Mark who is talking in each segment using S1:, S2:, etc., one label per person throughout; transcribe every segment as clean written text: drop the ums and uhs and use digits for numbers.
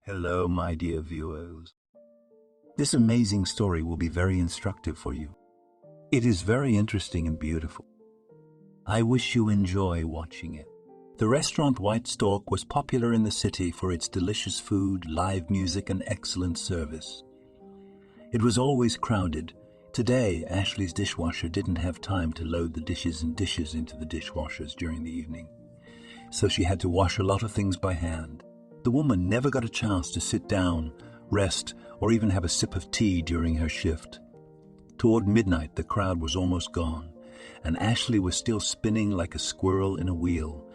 S1: Hello, my dear viewers. This amazing story will be very instructive for you. It is very interesting and beautiful. I wish you enjoy watching it. The restaurant Whitestalk was popular in the city for its delicious food, live music, and excellent service. It was always crowded. Today, Ashley's dishwasher didn't have time to load the dishes into the dishwashers during the evening, so she had to wash a lot of things by hand. The woman never got a chance to sit down, rest, or even have a sip of tea during her shift. Toward midnight, the crowd was almost gone, and Ashley was still spinning like a squirrel in a wheel,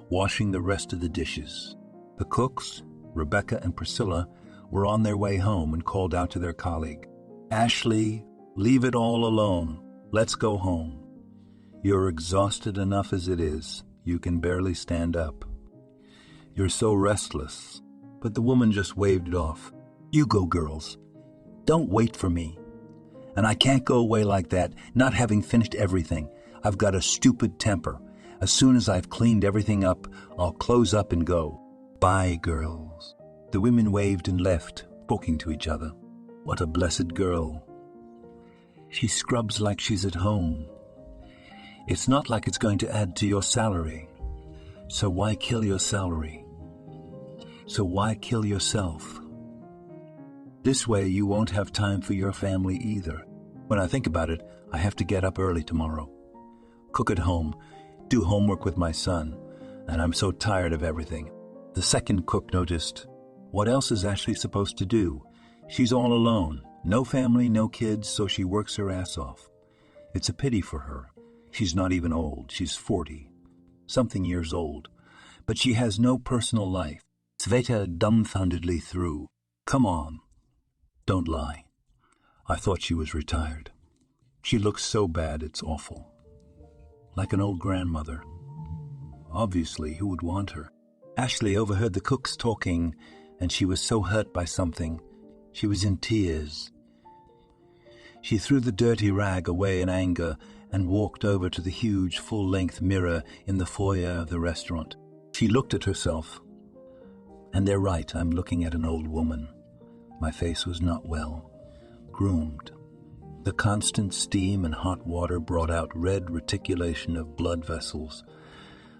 S1: washing the rest of the dishes. The cooks, Rebecca and Priscilla, were on their way home and called out to their colleague, "Ashley, leave it all alone. Let's go home. You're exhausted enough as it is. You can barely stand up. You're so restless." But the woman just waved it off. "You go, girls. Don't wait for me. And I can't go away like that, not having finished everything. I've got a stupid temper. As soon as I've cleaned everything up, I'll close up and go. Bye, girls." The women waved and left, talking to each other. What a blessed girl. She scrubs like she's at home. It's not like it's going to add to your salary. So why kill your salary? So why kill yourself? This way you won't have time for your family either. When I think about it, I have to get up early tomorrow, cook at home, do homework with my son, and I'm so tired of everything. The second cook noticed, what else is Ashley supposed to do? She's all alone, no family, no kids, so she works her ass off. It's a pity for her. She's not even old, she's 40-something years old, but she has no personal life. Sveta dumbfoundedly threw, "Come on, don't lie. I thought she was retired. She looks so bad, it's awful. Like an old grandmother. Obviously, who would want her?" Ashley overheard the cooks talking, and she was so hurt by something. She was in tears. She threw the dirty rag away in anger and walked over to the huge full-length mirror in the foyer of the restaurant. She looked at herself. And they're right, I'm looking at an old woman. My face was not well, groomed. The constant steam and hot water brought out red reticulation of blood vessels.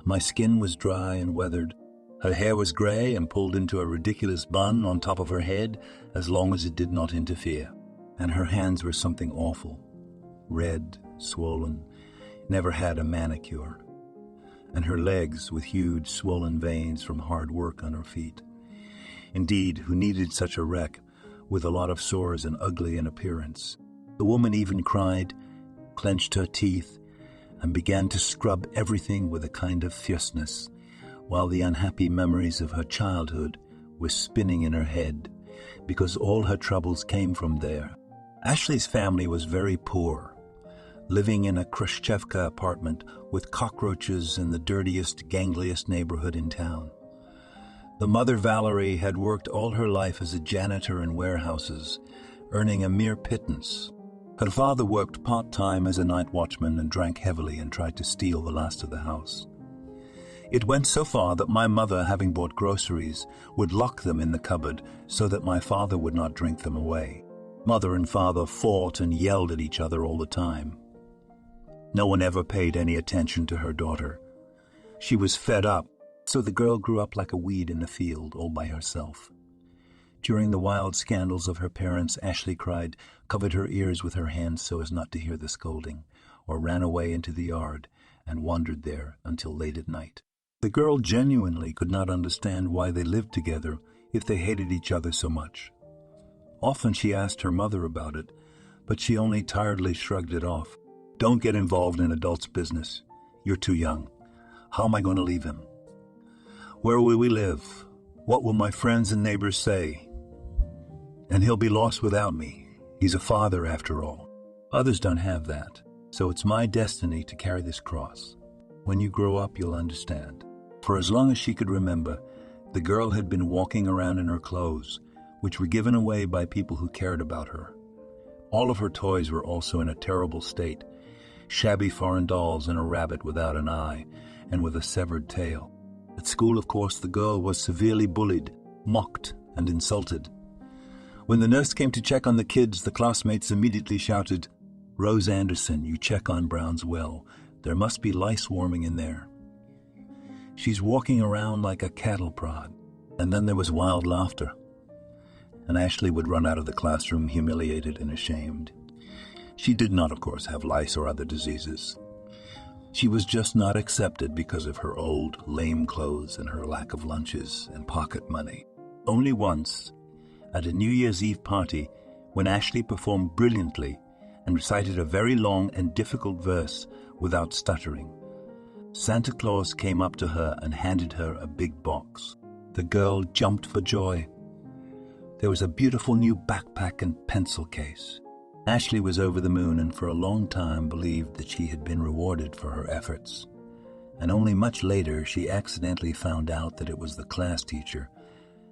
S1: My skin was dry and weathered. Her hair was gray and pulled into a ridiculous bun on top of her head as long as it did not interfere. And her hands were something awful. Red, swollen, never had a manicure. And her legs with huge swollen veins from hard work on her feet. Indeed, who needed such a wreck, with a lot of sores and ugly in appearance? The woman even cried, clenched her teeth, and began to scrub everything with a kind of fierceness, while the unhappy memories of her childhood were spinning in her head, because all her troubles came from there. Ashley's family was very poor, living in a Khrushchevka apartment with cockroaches in the dirtiest, gangliest neighborhood in town. The mother, Valerie, had worked all her life as a janitor in warehouses, earning a mere pittance. Her father worked part-time as a night watchman and drank heavily and tried to steal the last of the house. It went so far that my mother, having bought groceries, would lock them in the cupboard so that my father would not drink them away. Mother and father fought and yelled at each other all the time. No one ever paid any attention to her daughter. She was fed up, so the girl grew up like a weed in the field, all by herself. During the wild scandals of her parents, Ashley cried, covered her ears with her hands so as not to hear the scolding, or ran away into the yard and wandered there until late at night. The girl genuinely could not understand why they lived together if they hated each other so much. Often she asked her mother about it, but she only tiredly shrugged it off. "Don't get involved in adults' business. You're too young. How am I going to leave him? Where will we live? What will my friends and neighbors say? And he'll be lost without me. He's a father after all. Others don't have that, so it's my destiny to carry this cross. When you grow up, you'll understand." For as long as she could remember, the girl had been walking around in her clothes, which were given away by people who cared about her. All of her toys were also in a terrible state, shabby foreign dolls and a rabbit without an eye and with a severed tail. At school, of course, the girl was severely bullied, mocked, and insulted. When the nurse came to check on the kids, the classmates immediately shouted, "Rose Anderson, you check on Brown's well. There must be lice swarming in there. She's walking around like a cattle prod." And then there was wild laughter. And Ashley would run out of the classroom humiliated and ashamed. She did not, of course, have lice or other diseases. She was just not accepted because of her old, lame clothes and her lack of lunches and pocket money. Only once, at a New Year's Eve party, when Ashley performed brilliantly and recited a very long and difficult verse without stuttering, Santa Claus came up to her and handed her a big box. The girl jumped for joy. There was a beautiful new backpack and pencil case. Ashley was over the moon and for a long time believed that she had been rewarded for her efforts. And only much later she accidentally found out that it was the class teacher,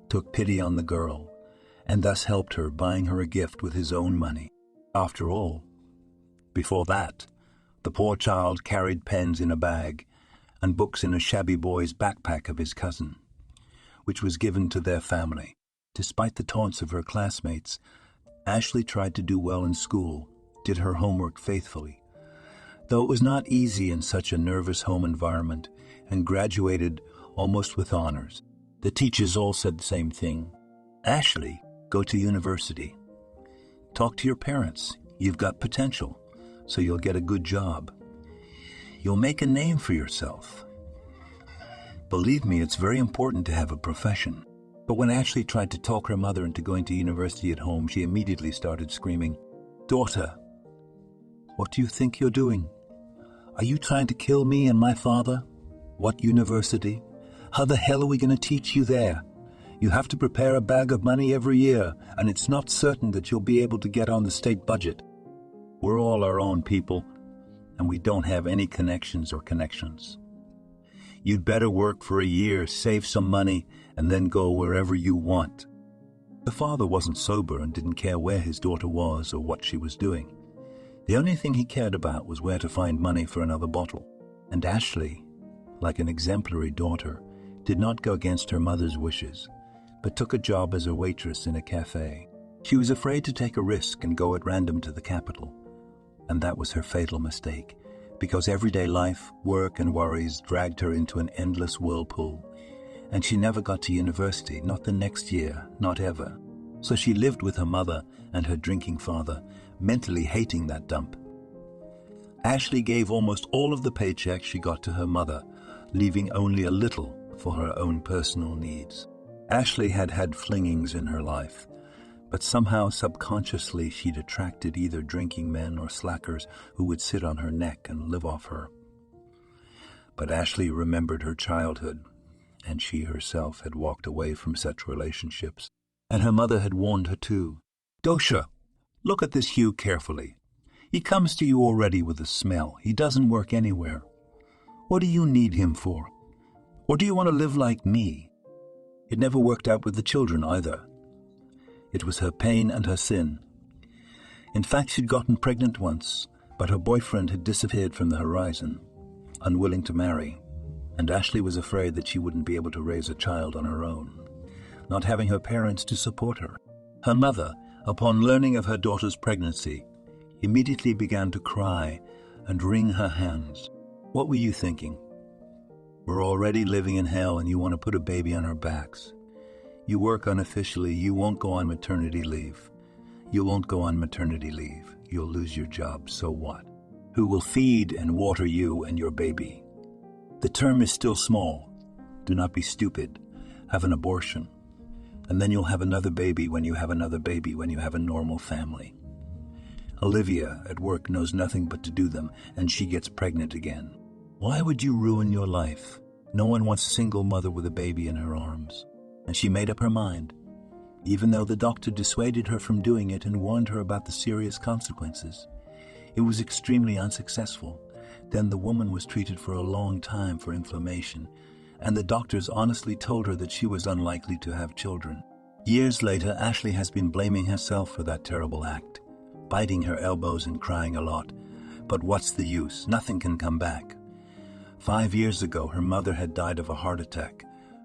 S1: took pity on the girl, and thus helped her, buying her a gift with his own money. After all, before that, the poor child carried pens in a bag and books in a shabby boy's backpack of his cousin, which was given to their family. Despite the taunts of her classmates, Ashley tried to do well in school, did her homework faithfully, though it was not easy in such a nervous home environment, and graduated almost with honors. The teachers all said the same thing. "Ashley, go to university. Talk to your parents. You've got potential, so you'll get a good job. You'll make a name for yourself. Believe me, it's very important to have a profession." But when Ashley tried to talk her mother into going to university at home, she immediately started screaming, "Daughter, what do you think you're doing? Are you trying to kill me and my father? What university? How the hell are we going to teach you there? You have to prepare a bag of money every year, and it's not certain that you'll be able to get on the state budget. We're all our own people, and we don't have any connections. You'd better work for a year, save some money, and then go wherever you want." The father wasn't sober and didn't care where his daughter was or what she was doing. The only thing he cared about was where to find money for another bottle. And Ashley, like an exemplary daughter, did not go against her mother's wishes, but took a job as a waitress in a cafe. She was afraid to take a risk and go at random to the capital, and that was her fatal mistake, because everyday life, work, and worries dragged her into an endless whirlpool, and she never got to university, not the next year, not ever. So she lived with her mother and her drinking father, mentally hating that dump. Ashley gave almost all of the paycheck she got to her mother, leaving only a little for her own personal needs. Ashley had had flingings in her life, but somehow subconsciously she'd attracted either drinking men or slackers who would sit on her neck and live off her. But Ashley remembered her childhood, and she herself had walked away from such relationships. And her mother had warned her too. "Dosha, look at this Hugh carefully. He comes to you already with a smell. He doesn't work anywhere. What do you need him for? Or do you want to live like me?" It never worked out with the children either. It was her pain and her sin. In fact, she'd gotten pregnant once, but her boyfriend had disappeared from the horizon, unwilling to marry, and Ashley was afraid that she wouldn't be able to raise a child on her own, not having her parents to support her. Her mother, upon learning of her daughter's pregnancy, immediately began to cry and wring her hands. "What were you thinking? We're already living in hell and you want to put a baby on our backs. You work unofficially, you won't go on maternity leave. You won't go on maternity leave. You'll lose your job, so what? Who will feed and water you and your baby? The term is still small. Do not be stupid. Have an abortion. And then you'll have another baby when you have another baby when you have a normal family. Olivia at work knows nothing but to do them, and she gets pregnant again. Why would you ruin your life? No one wants a single mother with a baby in her arms." And she made up her mind, even though the doctor dissuaded her from doing it and warned her about the serious consequences. It was extremely unsuccessful. Then the woman was treated for a long time for inflammation, and the doctors honestly told her that she was unlikely to have children. Years later, Ashley has been blaming herself for that terrible act, biting her elbows and crying a lot. But what's the use? Nothing can come back. 5 years ago, her mother had died of a heart attack.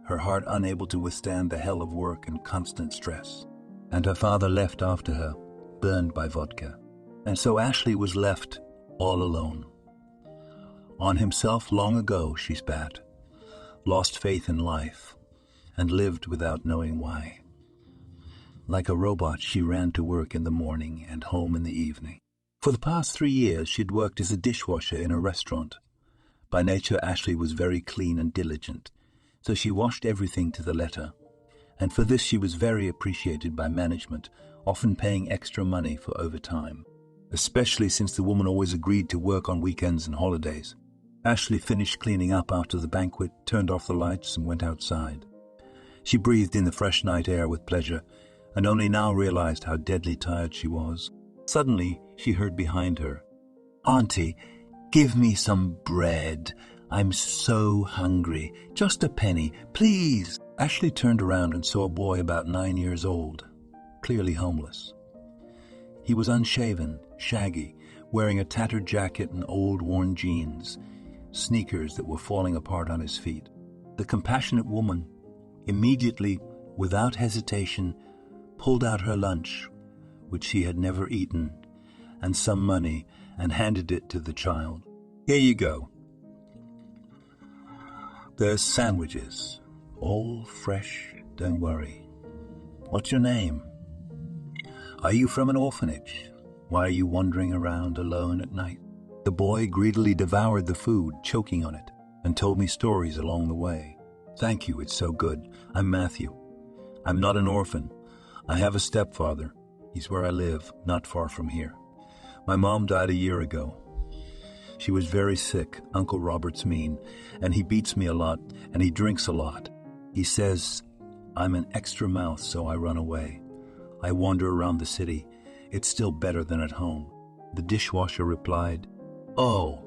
S1: her heart unable to withstand the hell of work and constant stress. And her father left after her, burned by vodka. And so Ashley was left all alone. On himself long ago, she spat, lost faith in life, and lived without knowing why. Like a robot, she ran to work in the morning and home in the evening. For the past 3 years, she'd worked as a dishwasher in a restaurant. By nature, Ashley was very clean and diligent, so she washed everything to the letter. And for this, she was very appreciated by management, often paying extra money for overtime, especially since the woman always agreed to work on weekends and holidays. Ashley finished cleaning up after the banquet, turned off the lights, and went outside. She breathed in the fresh night air with pleasure, and only now realized how deadly tired she was. Suddenly, she heard behind her, "Auntie, give me some bread. I'm so hungry. Just a penny, please." Ashley turned around and saw a boy about 9 years old, clearly homeless. He was unshaven, shaggy, wearing a tattered jacket and old worn jeans, sneakers that were falling apart on his feet. The compassionate woman immediately, without hesitation, pulled out her lunch, which she had never eaten, and some money, and handed it to the child. "Here you go. There's sandwiches, all fresh, don't worry. What's your name? Are you from an orphanage? Why are you wandering around alone at night?" The boy greedily devoured the food, choking on it, and told me stories along the way. "Thank you, it's so good. I'm Matthew. I'm not an orphan. I have a stepfather. He's where I live, not far from here. My mom died a year ago. She was very sick. Uncle Robert's mean, and he beats me a lot, and he drinks a lot. He says I'm an extra mouth, so I run away. I wander around the city. It's still better than at home." The dishwasher replied, "Oh,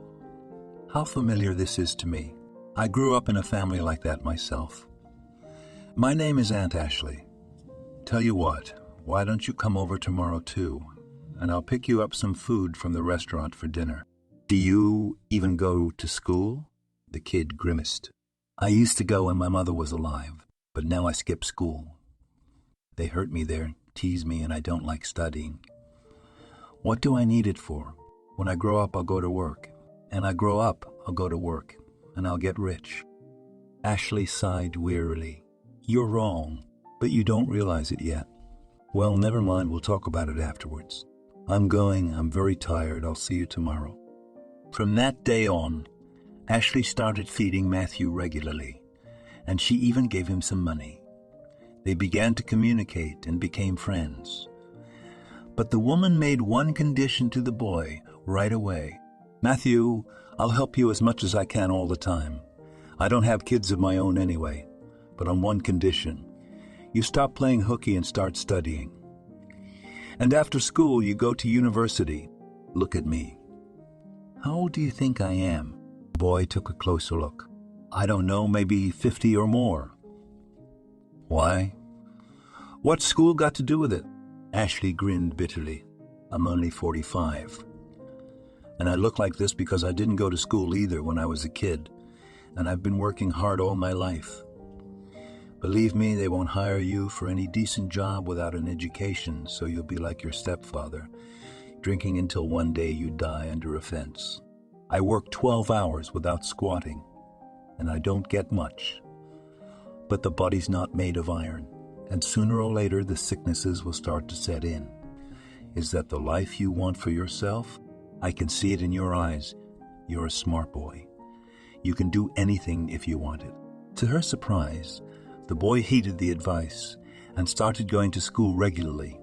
S1: how familiar this is to me. I grew up in a family like that myself. My name is Aunt Ashley. Tell you what, why don't you come over tomorrow too, and I'll pick you up some food from the restaurant for dinner." "Do you even go to school?" The kid grimaced. "I used to go when my mother was alive, but now I skip school. They hurt me there, tease me, and I don't like studying. What do I need it for? When I grow up, I'll go to work. And I grow up, I'll go to work, and I'll get rich." Ashley sighed wearily. "You're wrong, but you don't realize it yet." "Well, never mind, we'll talk about it afterwards. I'm going, I'm very tired, I'll see you tomorrow." From that day on, Ashley started feeding Matthew regularly, and she even gave him some money. They began to communicate and became friends. But the woman made one condition to the boy right away. "Matthew, I'll help you as much as I can all the time. I don't have kids of my own anyway, but on one condition. You stop playing hooky and start studying. And after school, you go to university. Look at me. How old do you think I am?" The boy took a closer look. "I don't know, maybe 50 or more." "Why? What's school got to do with it?" Ashley grinned bitterly. "I'm only 45. And I look like this because I didn't go to school either when I was a kid, and I've been working hard all my life. Believe me, they won't hire you for any decent job without an education, so you'll be like your stepfather, drinking until one day you die under a fence. I work 12 hours without squatting, and I don't get much. But the body's not made of iron, and sooner or later the sicknesses will start to set in. Is that the life you want for yourself? I can see it in your eyes. You're a smart boy. You can do anything if you want it." To her surprise, the boy heeded the advice and started going to school regularly.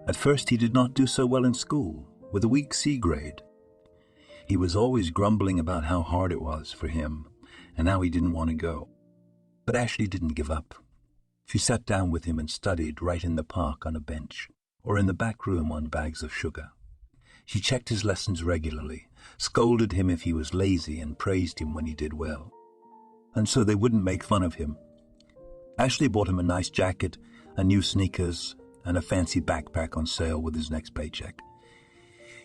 S1: At first he did not do so well in school, with a weak C grade. He was always grumbling about how hard it was for him and how he didn't want to go. But Ashley didn't give up. She sat down with him and studied right in the park on a bench, or in the back room on bags of sugar. She checked his lessons regularly, scolded him if he was lazy, and praised him when he did well. And so they wouldn't make fun of him. Ashley bought him a nice jacket, a new sneakers, and a fancy backpack on sale with his next paycheck.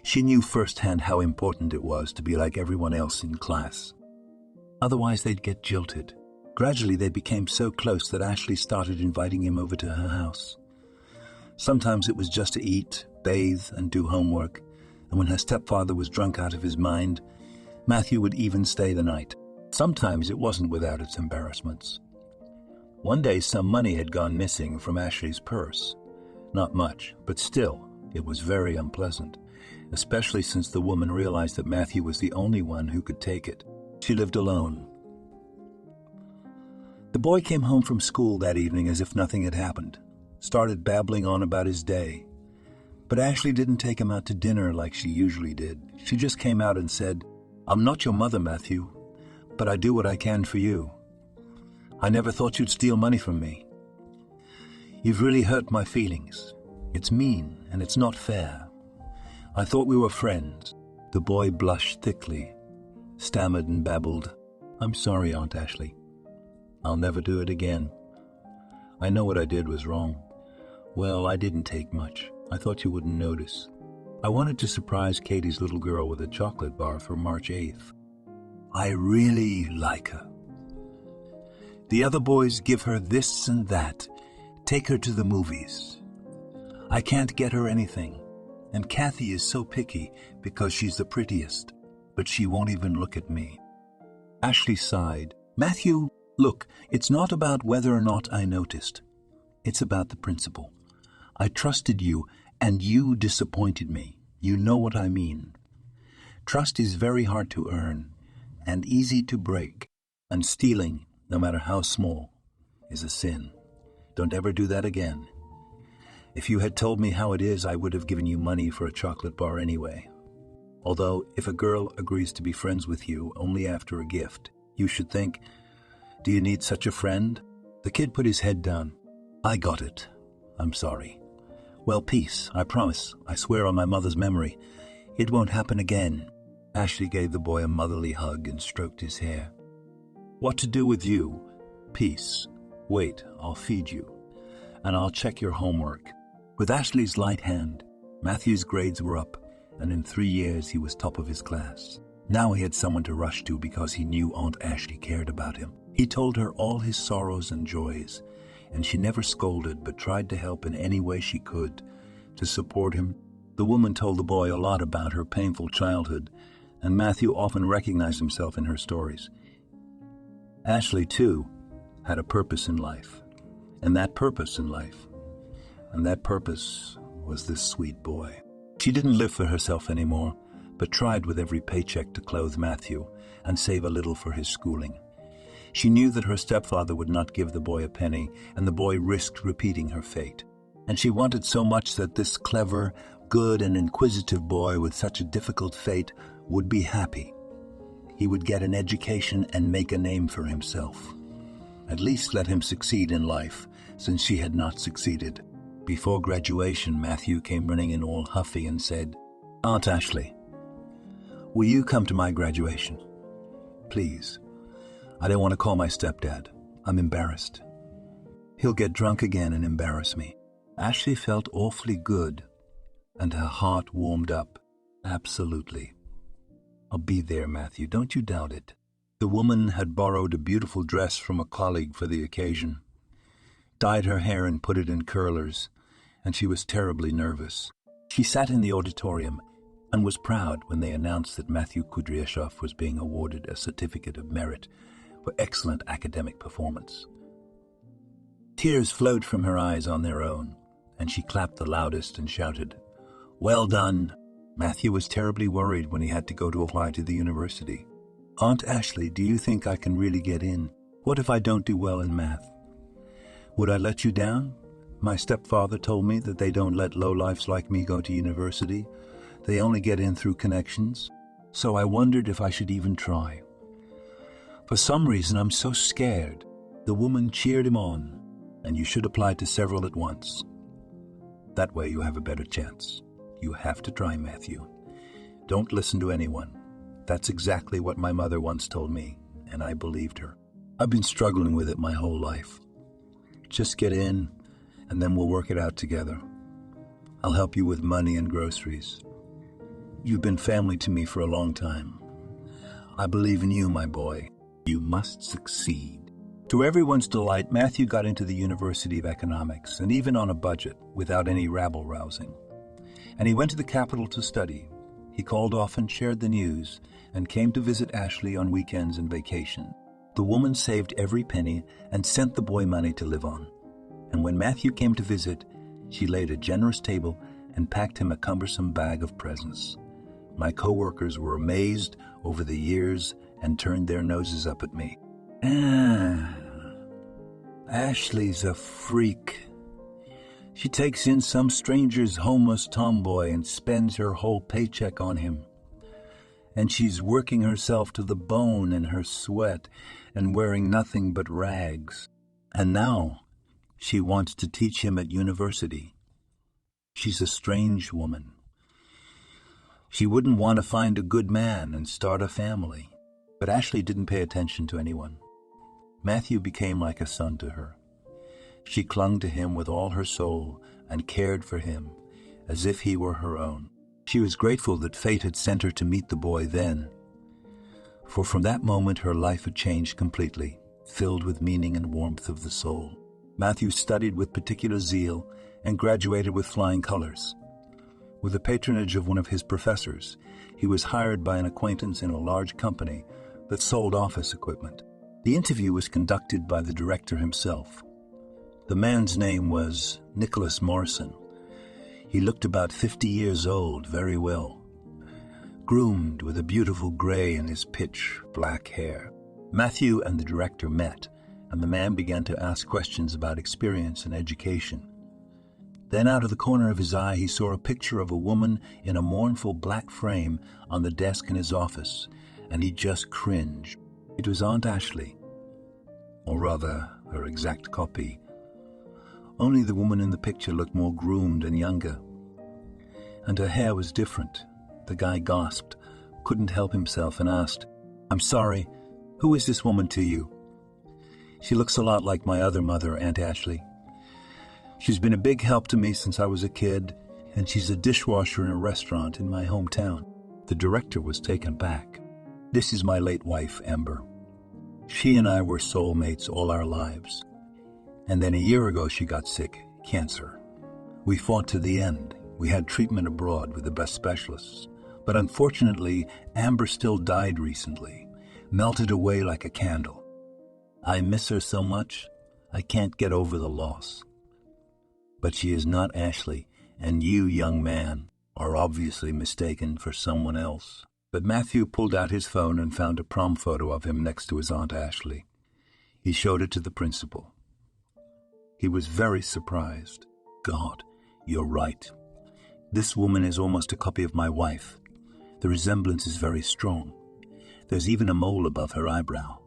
S1: She knew firsthand how important it was to be like everyone else in class. Otherwise they'd get jilted. Gradually, they became so close that Ashley started inviting him over to her house. Sometimes it was just to eat, bathe, and do homework, and when her stepfather was drunk out of his mind, Matthew would even stay the night. Sometimes it wasn't without its embarrassments. One day, some money had gone missing from Ashley's purse. Not much, but still, it was very unpleasant, especially since the woman realized that Matthew was the only one who could take it. She lived alone. The boy came home from school that evening as if nothing had happened, started babbling on about his day. But Ashley didn't take him out to dinner like she usually did. She just came out and said, "I'm not your mother, Matthew, but I do what I can for you. I never thought you'd steal money from me. You've really hurt my feelings. It's mean and it's not fair. I thought we were friends." The boy blushed thickly, stammered and babbled, "I'm sorry, Aunt Ashley. I'll never do it again. I know what I did was wrong. Well, I didn't take much. I thought you wouldn't notice. I wanted to surprise Katie's little girl with a chocolate bar for March 8th. I really like her. The other boys give her this and that, take her to the movies. I can't get her anything, and Kathy is so picky because she's the prettiest, but she won't even look at me." Ashley sighed. "Matthew, look, it's not about whether or not I noticed. It's about the principle. I trusted you, and you disappointed me. You know what I mean. Trust is very hard to earn, and easy to break, and stealing, no matter how small, is a sin. Don't ever do that again. If you had told me how it is, I would have given you money for a chocolate bar anyway. Although, if a girl agrees to be friends with you only after a gift, you should think, do you need such a friend?" The kid put his head down. "I got it. I'm sorry. Well, peace, I promise. I swear on my mother's memory. It won't happen again." Ashley gave the boy a motherly hug and stroked his hair. "What to do with you? Peace. Wait, I'll feed you. And I'll check your homework." With Ashley's light hand, Matthew's grades were up, and in 3 years he was top of his class. Now he had someone to rush to because he knew Aunt Ashley cared about him. He told her all his sorrows and joys, and she never scolded but tried to help in any way she could to support him. The woman told the boy a lot about her painful childhood, and Matthew often recognized himself in her stories. Ashley, too, had a purpose in life, and that purpose was this sweet boy. She didn't live for herself anymore, but tried with every paycheck to clothe Matthew and save a little for his schooling. She knew that her stepfather would not give the boy a penny, and the boy risked repeating her fate. And she wanted so much that this clever, good, and inquisitive boy with such a difficult fate would be happy. He would get an education and make a name for himself. At least let him succeed in life, since she had not succeeded. Before graduation, Matthew came running in all huffy and said, "Aunt Ashley, will you come to my graduation? Please. I don't want to call my stepdad. I'm embarrassed. He'll get drunk again and embarrass me." Ashley felt awfully good, and her heart warmed up. "Absolutely. I'll be there, Matthew. Don't you doubt it." The woman had borrowed a beautiful dress from a colleague for the occasion, dyed her hair and put it in curlers, and she was terribly nervous. She sat in the auditorium and was proud when they announced that Matthew Kudryashov was being awarded a certificate of merit for excellent academic performance. Tears flowed from her eyes on their own, and she clapped the loudest and shouted, "Well done!" Matthew was terribly worried when he had to go to apply to the university. "Aunt Ashley, do you think I can really get in? What if I don't do well in math? Would I let you down? My stepfather told me that they don't let lowlifes like me go to university. They only get in through connections. So I wondered if I should even try. For some reason, I'm so scared." The woman cheered him on, "And you should apply to several at once. That way you have a better chance. You have to try, Matthew. Don't listen to anyone. That's exactly what my mother once told me, and I believed her. I've been struggling with it my whole life. Just get in, and then we'll work it out together. I'll help you with money and groceries. You've been family to me for a long time. I believe in you, my boy. You must succeed." To everyone's delight, Matthew got into the University of Economics, and even on a budget, without any rabble-rousing. And he went to the capital to study. He called often, shared the news, and came to visit Ashley on weekends and vacation. The woman saved every penny and sent the boy money to live on. And when Matthew came to visit, she laid a generous table and packed him a cumbersome bag of presents. My co-workers were amazed over the years and turned their noses up at me. Ashley's a freak. She takes in some stranger's homeless tomboy and spends her whole paycheck on him. And she's working herself to the bone in her sweat and wearing nothing but rags. And now she wants to teach him at university. She's a strange woman. She wouldn't want to find a good man and start a family. But Ashley didn't pay attention to anyone. Matthew became like a son to her. She clung to him with all her soul and cared for him as if he were her own. She was grateful that fate had sent her to meet the boy then, for from that moment her life had changed completely, filled with meaning and warmth of the soul. Matthew studied with particular zeal and graduated with flying colors. With the patronage of one of his professors, he was hired by an acquaintance in a large company that sold office equipment. The interview was conducted by the director himself. The man's name was Nicholas Morrison. He looked about 50 years old, very well, groomed with a beautiful gray in his pitch black hair. Matthew and the director met, and the man began to ask questions about experience and education. Then out of the corner of his eye he saw a picture of a woman in a mournful black frame on the desk in his office, and he just cringed. It was Aunt Ashley, or rather her exact copy. Only the woman in the picture looked more groomed and younger. And her hair was different. The guy gasped, couldn't help himself, and asked, "I'm sorry, who is this woman to you?" "She looks a lot like my other mother, Aunt Ashley. She's been a big help to me since I was a kid, and she's a dishwasher in a restaurant in my hometown." The director was taken back. "This is my late wife, Amber. She and I were soulmates all our lives. And then a year ago she got sick, cancer. We fought to the end. We had treatment abroad with the best specialists. But unfortunately, Amber still died recently, melted away like a candle. I miss her so much, I can't get over the loss. But she is not Ashley, and you, young man, are obviously mistaken for someone else." But Matthew pulled out his phone and found a prom photo of him next to his Aunt Ashley. He showed it to the principal. He was very surprised. "God, you're right. This woman is almost a copy of my wife. The resemblance is very strong. There's even a mole above her eyebrow."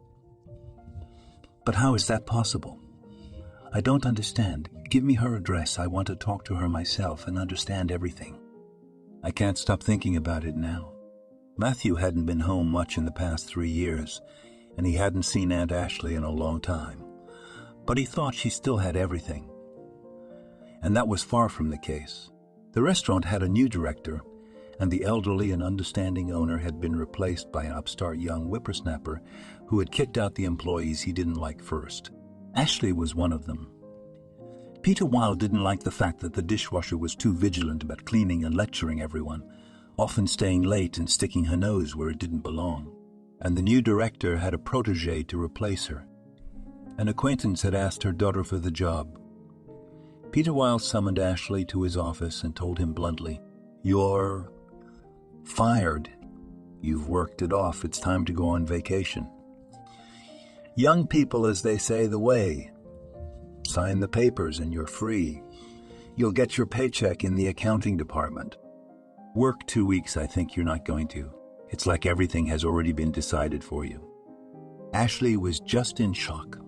S1: "But how is that possible?" "I don't understand. Give me her address. I want to talk to her myself and understand everything." "I can't stop thinking about it now." Matthew hadn't been home much in the past 3 years, and he hadn't seen Aunt Ashley in a long time. But he thought she still had everything. And that was far from the case. The restaurant had a new director, and the elderly and understanding owner had been replaced by an upstart young whippersnapper who had kicked out the employees he didn't like first. Ashley was one of them. Peter Wilde didn't like the fact that the dishwasher was too vigilant about cleaning and lecturing everyone, often staying late and sticking her nose where it didn't belong. And the new director had a protégé to replace her. An acquaintance had asked her daughter for the job. Peter Wilde summoned Ashley to his office and told him bluntly, "You're fired. You've worked it off. It's time to go on vacation. Young people, as they say, the way. Sign the papers and you're free. You'll get your paycheck in the accounting department. Work 2 weeks, I think you're not going to. It's like everything has already been decided for you." Ashley was just in shock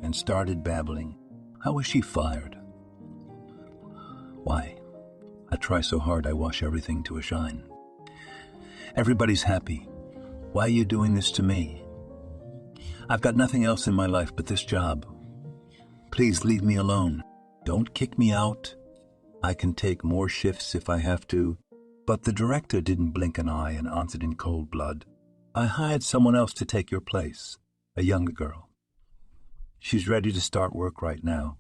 S1: and started babbling. How was she fired? "Why, I try so hard I wash everything to a shine. Everybody's happy. Why are you doing this to me? I've got nothing else in my life but this job. Please leave me alone. Don't kick me out. I can take more shifts if I have to." But the director didn't blink an eye and answered in cold blood, "I hired someone else to take your place, a younger girl. She's ready to start work right now.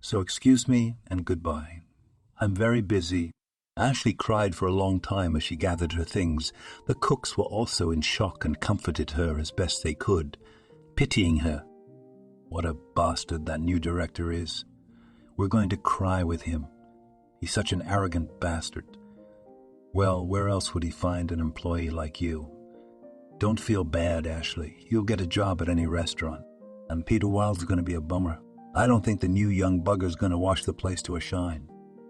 S1: So excuse me and goodbye. I'm very busy. Ashley cried for a long time as she gathered her things. The cooks were also in shock and comforted her as best they could, pitying her. What a bastard that new director is. We're going to cry with him. He's such an arrogant bastard. Well, where else would he find an employee like you? Don't feel bad, Ashley. You'll get a job at any restaurant. And Peter Wilde's going to be a bummer. I don't think the new young bugger's going to wash the place to a shine.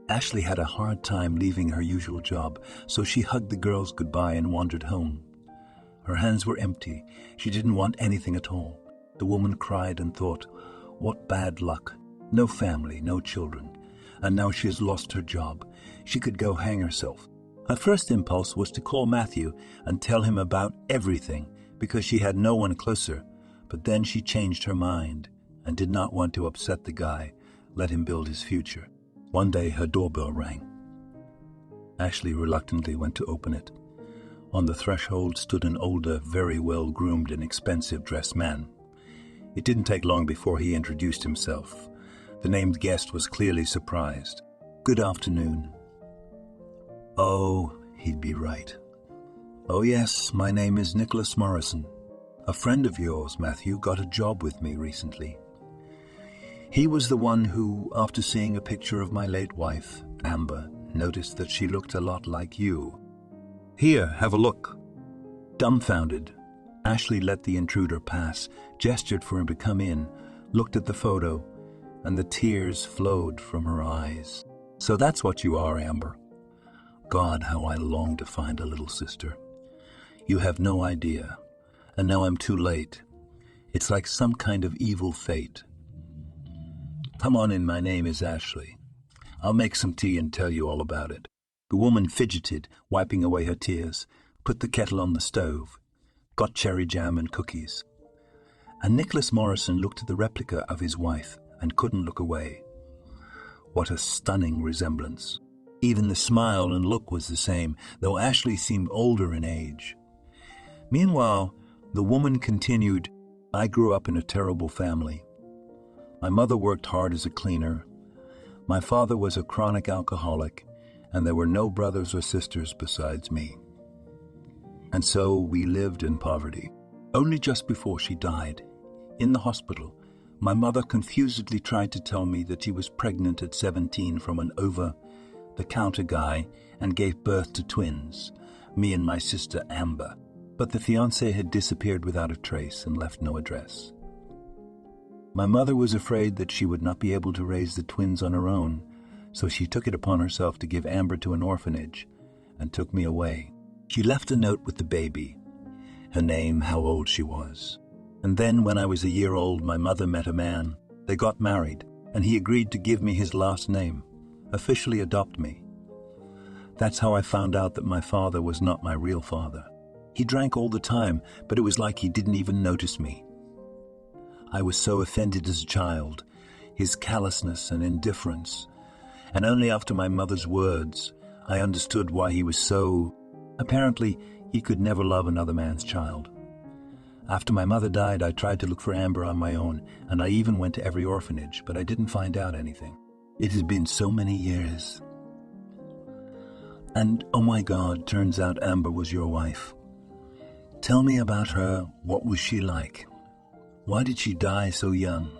S1: Ashley had a hard time leaving her usual job, so she hugged the girls goodbye and wandered home. Her hands were empty. She didn't want anything at all. The woman cried and thought, what bad luck. No family, no children. And now she has lost her job. She could go hang herself. Her first impulse was to call Matthew and tell him about everything because she had no one closer, but then she changed her mind and did not want to upset the guy, let him build his future. One day her doorbell rang. Ashley reluctantly went to open it. On the threshold stood an older, very well-groomed and expensive-dressed man. It didn't take long before he introduced himself. The named guest was clearly surprised. Good afternoon. Oh, he'd be right. Oh yes, my name is Nicholas Morrison. A friend of yours, Matthew, got a job with me recently. He was the one who, after seeing a picture of my late wife, Amber, noticed that she looked a lot like you. Here, have a look. Dumbfounded, Ashley let the intruder pass, gestured for him to come in, looked at the photo, and the tears flowed from her eyes. So that's what you are, Amber. God, how I long to find a little sister. You have no idea, and now I'm too late. It's like some kind of evil fate. Come on in, my name is Ashley. I'll make some tea and tell you all about it. The woman fidgeted, wiping away her tears, put the kettle on the stove, got cherry jam and cookies. And Nicholas Morrison looked at the replica of his wife and couldn't look away. What a stunning resemblance. Even the smile and look was the same, though Ashley seemed older in age. Meanwhile, the woman continued, I grew up in a terrible family. My mother worked hard as a cleaner. My father was a chronic alcoholic, and there were no brothers or sisters besides me. And so we lived in poverty. Only just before she died, in the hospital, my mother confusedly tried to tell me that she was pregnant at 17 from an over-the-counter guy and gave birth to twins, me and my sister Amber. But the fiancé had disappeared without a trace and left no address. My mother was afraid that she would not be able to raise the twins on her own, so she took it upon herself to give Amber to an orphanage and took me away. She left a note with the baby, her name, how old she was. And then, when I was a year old, my mother met a man. They got married, and he agreed to give me his last name, officially adopt me. That's how I found out that my father was not my real father. He drank all the time, but it was like he didn't even notice me. I was so offended as a child, his callousness and indifference, and only after my mother's words, I understood why he was so... Apparently, he could never love another man's child. After my mother died, I tried to look for Amber on my own, and I even went to every orphanage, but I didn't find out anything. It has been so many years. And, oh my God, turns out Amber was your wife. Tell me about her. What was she like? Why did she die so young?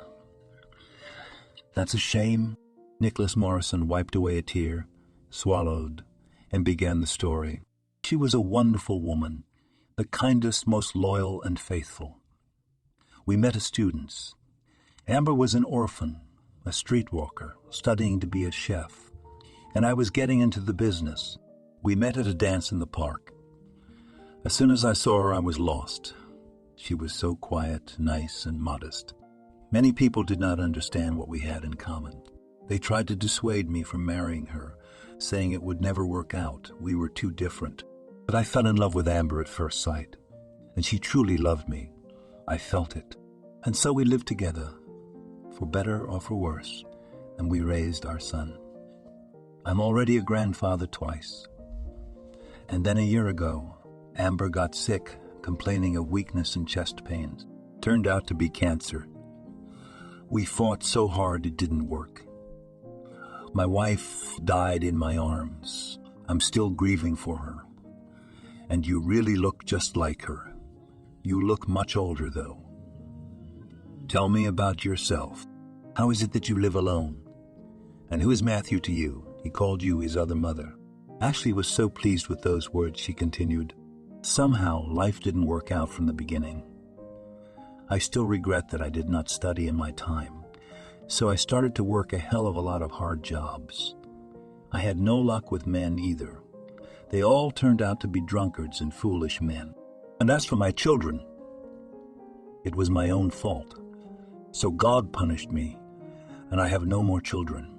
S1: That's a shame. Nicholas Morrison wiped away a tear, swallowed, and began the story. She was a wonderful woman, the kindest, most loyal and faithful. We met as students. Amber was an orphan, a streetwalker, studying to be a chef, and I was getting into the business. We met at a dance in the park. As soon as I saw her, I was lost. She was so quiet, nice, and modest. Many people did not understand what we had in common. They tried to dissuade me from marrying her, saying it would never work out. We were too different. But I fell in love with Amber at first sight, and she truly loved me. I felt it. And so we lived together, for better or for worse, and we raised our son. I'm already a grandfather twice. And then a year ago, Amber got sick, complaining of weakness and chest pains. Turned out to be cancer. We fought so hard it didn't work. My wife died in my arms. I'm still grieving for her. And you really look just like her. You look much older, though. Tell me about yourself. How is it that you live alone? And who is Matthew to you? He called you his other mother. Ashley was so pleased with those words, she continued. Somehow, life didn't work out from the beginning. I still regret that I did not study in my time, so I started to work a hell of a lot of hard jobs. I had no luck with men either. They all turned out to be drunkards and foolish men. And as for my children, it was my own fault. So God punished me, and I have no more children.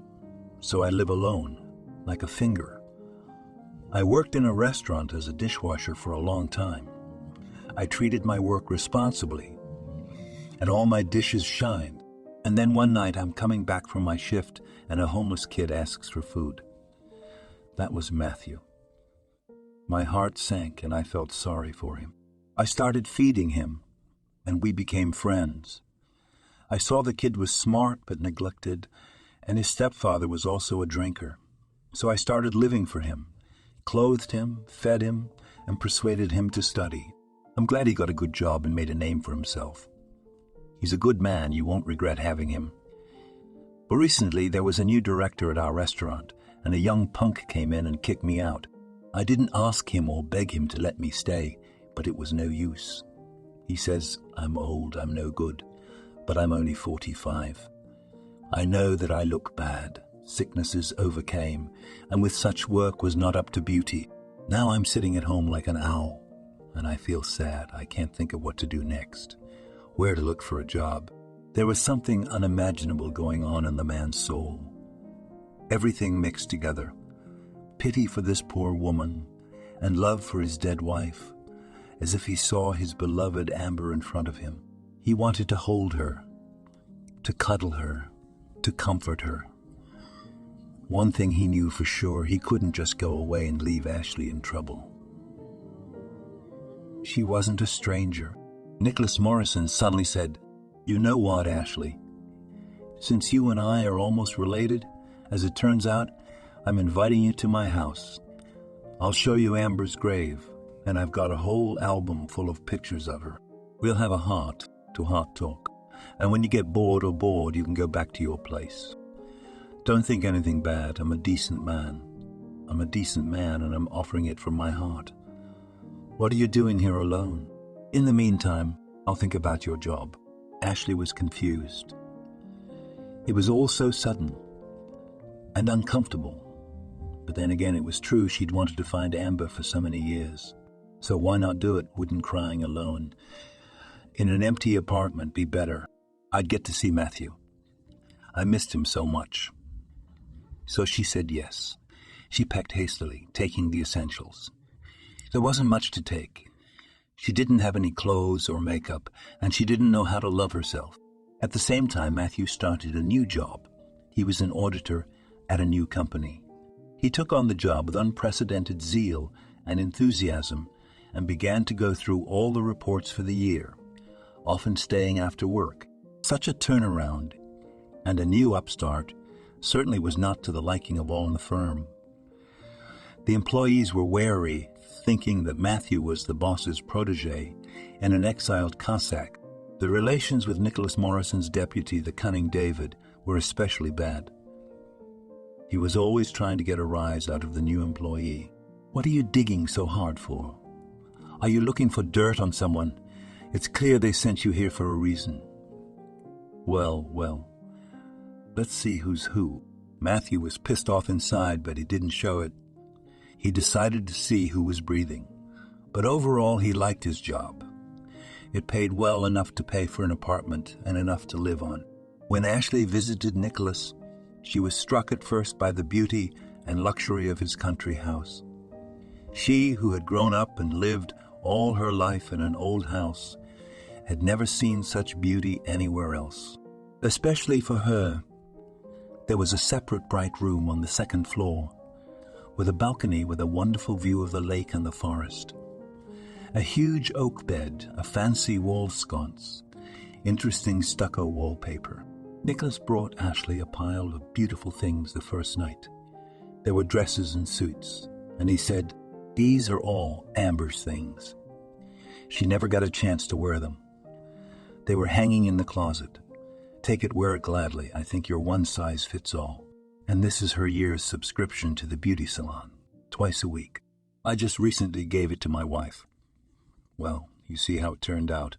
S1: So I live alone, like a finger. I worked in a restaurant as a dishwasher for a long time. I treated my work responsibly, and all my dishes shined. And then one night I'm coming back from my shift, and a homeless kid asks for food. That was Matthew. My heart sank, and I felt sorry for him. I started feeding him, and we became friends. I saw the kid was smart but neglected, and his stepfather was also a drinker. So I started living for him, clothed him, fed him, and persuaded him to study. I'm glad he got a good job and made a name for himself. He's a good man. You won't regret having him. But recently there was a new director at our restaurant, and a young punk came in and kicked me out. I didn't ask him or beg him to let me stay, but it was no use. He says, I'm old, I'm no good, but I'm only 45. I know that I look bad. Sicknesses overcame, and with such work was not up to beauty. Now I'm sitting at home like an owl, and I feel sad. I can't think of what to do next, where to look for a job. There was something unimaginable going on in the man's soul. Everything mixed together. Pity for this poor woman, and love for his dead wife, as if he saw his beloved Amber in front of him. He wanted to hold her, to cuddle her, to comfort her. One thing he knew for sure, he couldn't just go away and leave Ashley in trouble. She wasn't a stranger. Nicholas Morrison suddenly said, You know what, Ashley? Since you and I are almost related, as it turns out, I'm inviting you to my house. I'll show you Amber's grave, and I've got a whole album full of pictures of her. We'll have a heart-to-heart talk, and when you get bored, you can go back to your place. Don't think anything bad. I'm a decent man. And I'm offering it from my heart. What are you doing here alone? In the meantime, I'll think about your job. Ashley was confused. It was all so sudden and uncomfortable. But then again, it was true. She'd wanted to find Amber for so many years. So why not do it? Wouldn't crying alone in an empty apartment be better? I'd get to see Matthew. I missed him so much. So she said yes. She packed hastily, taking the essentials. There wasn't much to take. She didn't have any clothes or makeup, and she didn't know how to love herself. At the same time, Matthew started a new job. He was an auditor at a new company. He took on the job with unprecedented zeal and enthusiasm and began to go through all the reports for the year, often staying after work. Such a turnaround and a new upstart certainly was not to the liking of all in the firm. The employees were wary, thinking that Matthew was the boss's protege and an exiled Cossack. The relations with Nicholas Morrison's deputy, the cunning David, were especially bad. He was always trying to get a rise out of the new employee. What are you digging so hard for? Are you looking for dirt on someone? It's clear they sent you here for a reason. Well, let's see who's who. Matthew was pissed off inside, but he didn't show it. He decided to see who was breathing. But overall, he liked his job. It paid well enough to pay for an apartment and enough to live on. When Ashley visited Nicholas, she was struck at first by the beauty and luxury of his country house. She, who had grown up and lived all her life in an old house, had never seen such beauty anywhere else. Especially for her, there was a separate bright room on the second floor, with a balcony with a wonderful view of the lake and the forest. A huge oak bed, a fancy wall sconce, interesting stucco wallpaper. Nicholas brought Ashley a pile of beautiful things the first night. There were dresses and suits, and he said, "These are all Amber's things." She never got a chance to wear them. They were hanging in the closet. Take it, wear it gladly. I think you're one size fits all. And this is her year's subscription to the beauty salon, twice a week. I just recently gave it to my wife. Well, you see how it turned out.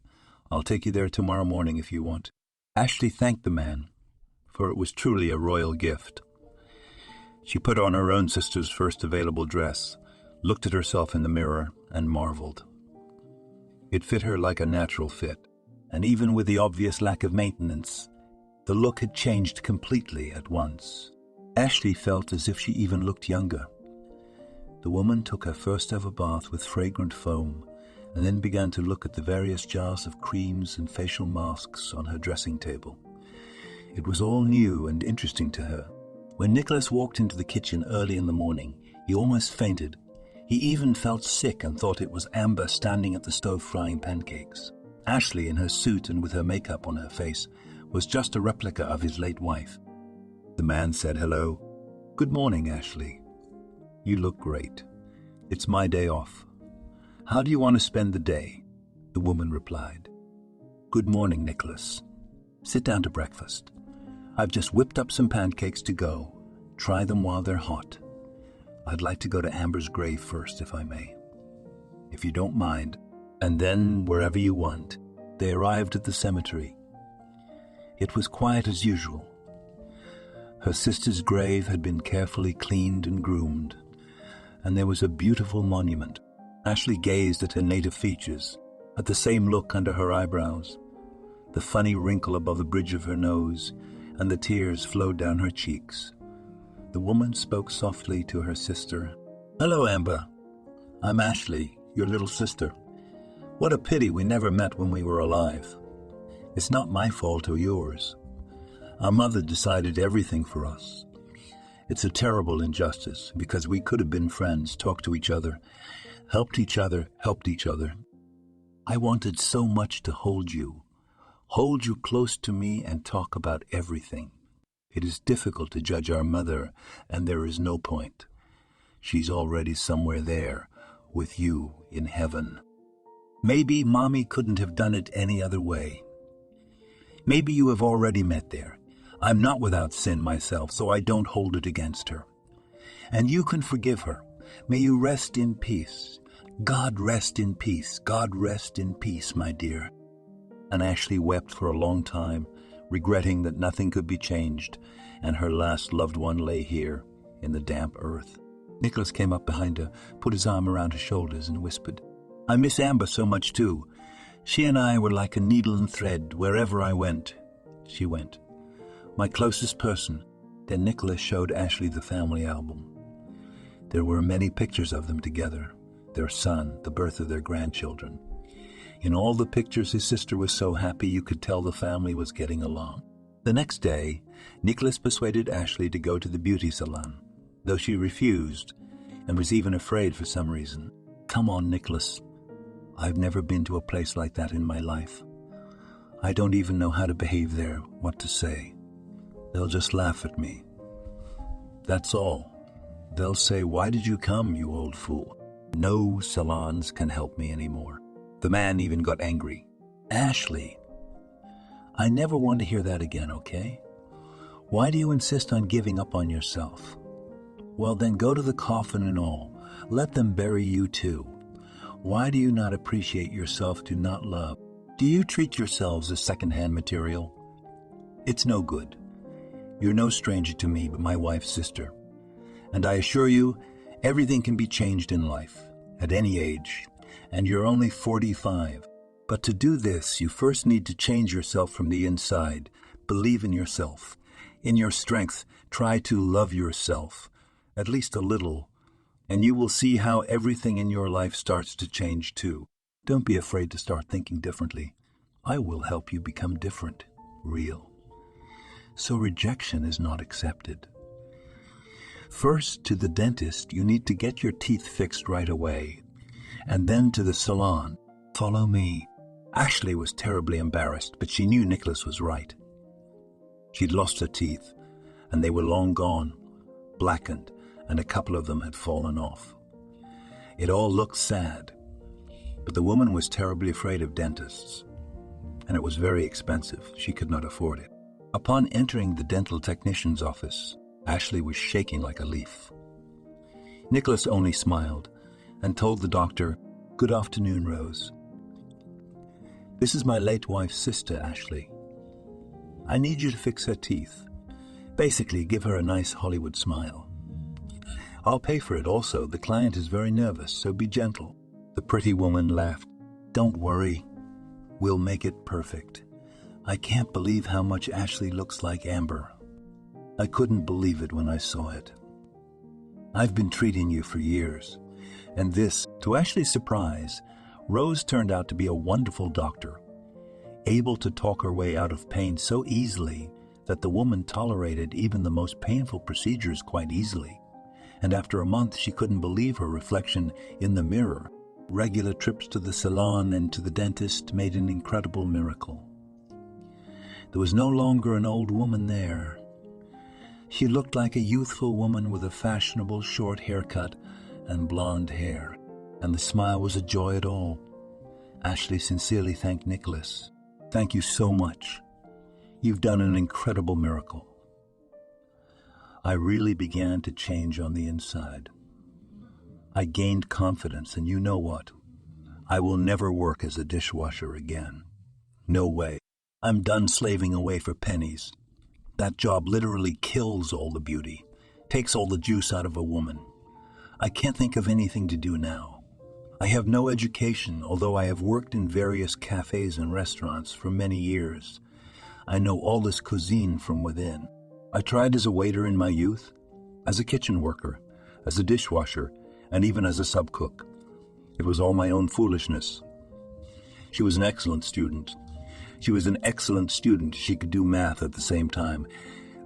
S1: I'll take you there tomorrow morning if you want. Ashley thanked the man, for it was truly a royal gift. She put on her own sister's first available dress, looked at herself in the mirror, and marveled. It fit her like a natural fit, and even with the obvious lack of maintenance, the look had changed completely at once. Ashley felt as if she even looked younger. The woman took her first ever bath with fragrant foam, and then began to look at the various jars of creams and facial masks on her dressing table. It was all new and interesting to her. When Nicholas walked into the kitchen early in the morning, he almost fainted. He even felt sick and thought it was Amber standing at the stove frying pancakes. Ashley, in her suit and with her makeup on her face, was just a replica of his late wife. The man said hello. "Good morning, Ashley. You look great. It's my day off. How do you want to spend the day?" The woman replied. "Good morning, Nicholas. Sit down to breakfast. I've just whipped up some pancakes to go. Try them while they're hot. I'd like to go to Amber's grave first, if I may. If you don't mind. And then wherever you want." They arrived at the cemetery. It was quiet as usual. Her sister's grave had been carefully cleaned and groomed, and there was a beautiful monument. Ashley gazed at her native features, at the same look under her eyebrows, the funny wrinkle above the bridge of her nose, and the tears flowed down her cheeks. The woman spoke softly to her sister. "Hello, Amber. I'm Ashley, your little sister. What a pity we never met when we were alive. It's not my fault or yours. Our mother decided everything for us. It's a terrible injustice, because we could have been friends, talked to each other, helped each other. I wanted so much to hold you close to me and talk about everything. It is difficult to judge our mother, and there is no point. She's already somewhere there, with you in heaven. Maybe Mommy couldn't have done it any other way. Maybe you have already met there. I'm not without sin myself, so I don't hold it against her. And you can forgive her. May you rest in peace. God rest in peace. God rest in peace, my dear." And Ashley wept for a long time, regretting that nothing could be changed, and her last loved one lay here in the damp earth. Nicholas came up behind her, put his arm around her shoulders, and whispered, "I miss Amber so much too. She and I were like a needle and thread. Wherever I went, she went. My closest person." Then Nicholas showed Ashley the family album. There were many pictures of them together, their son, the birth of their grandchildren. In all the pictures, his sister was so happy you could tell the family was getting along. The next day, Nicholas persuaded Ashley to go to the beauty salon, though she refused and was even afraid for some reason. "Come on, Nicholas. I've never been to a place like that in my life. I don't even know how to behave there, what to say. They'll just laugh at me. That's all. They'll say, 'Why did you come, you old fool?' No salons can help me anymore." The man even got angry. "Ashley, I never want to hear that again, okay? Why do you insist on giving up on yourself? Well, then go to the coffin and all. Let them bury you too. Why do you not appreciate yourself, do not love? Do you treat yourselves as second-hand material? It's no good. You're no stranger to me, but my wife's sister. And I assure you, everything can be changed in life, at any age, and you're only 45. But to do this, you first need to change yourself from the inside. Believe in yourself, in your strength. Try to love yourself, at least a little, and you will see how everything in your life starts to change too. Don't be afraid to start thinking differently. I will help you become different, real. So rejection is not accepted. First, to the dentist, you need to get your teeth fixed right away, and then to the salon. Follow me." Ashley was terribly embarrassed, but she knew Nicholas was right. She'd lost her teeth, and they were long gone, blackened, and a couple of them had fallen off. It all looked sad, but the woman was terribly afraid of dentists, and it was very expensive. She could not afford it. Upon entering the dental technician's office, Ashley was shaking like a leaf. Nicholas only smiled and told the doctor, "Good afternoon, Rose. This is my late wife's sister, Ashley. I need you to fix her teeth. Basically, give her a nice Hollywood smile. I'll pay for it also. The client is very nervous, so be gentle." The pretty woman laughed. "Don't worry. We'll make it perfect. I can't believe how much Ashley looks like Amber. I couldn't believe it when I saw it. I've been treating you for years." And this, to Ashley's surprise, Rose turned out to be a wonderful doctor, able to talk her way out of pain so easily that the woman tolerated even the most painful procedures quite easily. And after a month, she couldn't believe her reflection in the mirror. Regular trips to the salon and to the dentist made an incredible miracle. There was no longer an old woman there. She looked like a youthful woman with a fashionable short haircut and blonde hair, and the smile was a joy at all. Ashley sincerely thanked Nicholas. "Thank you so much. You've done an incredible miracle." I really began to change on the inside. I gained confidence, and you know what? I will never work as a dishwasher again. No way. I'm done slaving away for pennies. That job literally kills all the beauty, takes all the juice out of a woman. I can't think of anything to do now. I have no education, although I have worked in various cafes and restaurants for many years. I know all this cuisine from within. I tried as a waiter in my youth, as a kitchen worker, as a dishwasher, and even as a sub-cook. It was all my own foolishness. She was an excellent student. She could do math at the same time,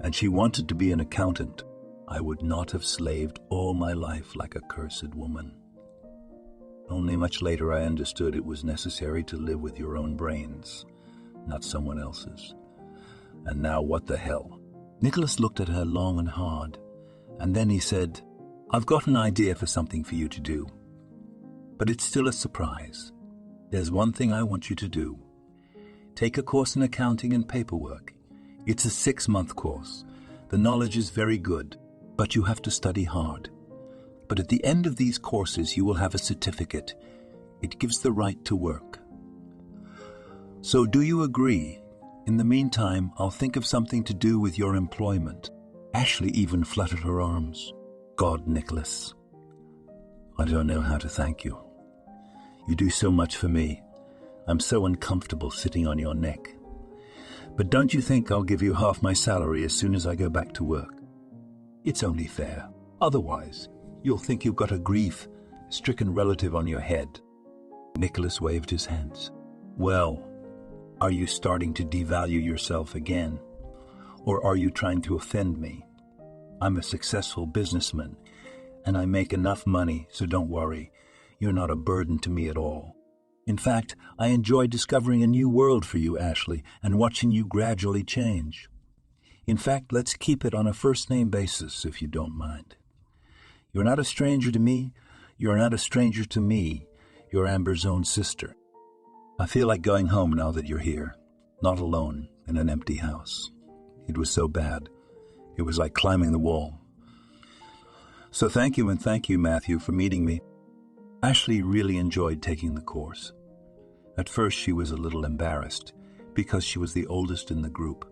S1: and she wanted to be an accountant. I would not have slaved all my life like a cursed woman. Only much later I understood it was necessary to live with your own brains, not someone else's. And now what the hell? Nicholas looked at her long and hard, and then he said, "I've got an idea for something for you to do. But it's still a surprise. There's one thing I want you to do. Take a course in accounting and paperwork. It's a 6-month course. The knowledge is very good, but you have to study hard. But at the end of these courses, you will have a certificate. It gives the right to work. So do you agree? In the meantime, I'll think of something to do with your employment." Ashley even fluttered her arms. "God, Nicholas, I don't know how to thank you. You do so much for me. I'm so uncomfortable sitting on your neck. But don't you think I'll give you half my salary as soon as I go back to work? It's only fair. Otherwise, you'll think you've got a grief-stricken relative on your head." Nicholas waved his hands. "Well, are you starting to devalue yourself again? Or are you trying to offend me? I'm a successful businessman, and I make enough money, so don't worry. You're not a burden to me at all. In fact, I enjoy discovering a new world for you, Ashley, and watching you gradually change. In fact, let's keep it on a first-name basis, if you don't mind. You're not a stranger to me. You're not a stranger to me. You're Amber's own sister. I feel like going home now that you're here, not alone in an empty house. It was so bad. It was like climbing the wall. So thank you, and thank you, Matthew, for meeting me." Ashley really enjoyed taking the course. At first, she was a little embarrassed because she was the oldest in the group.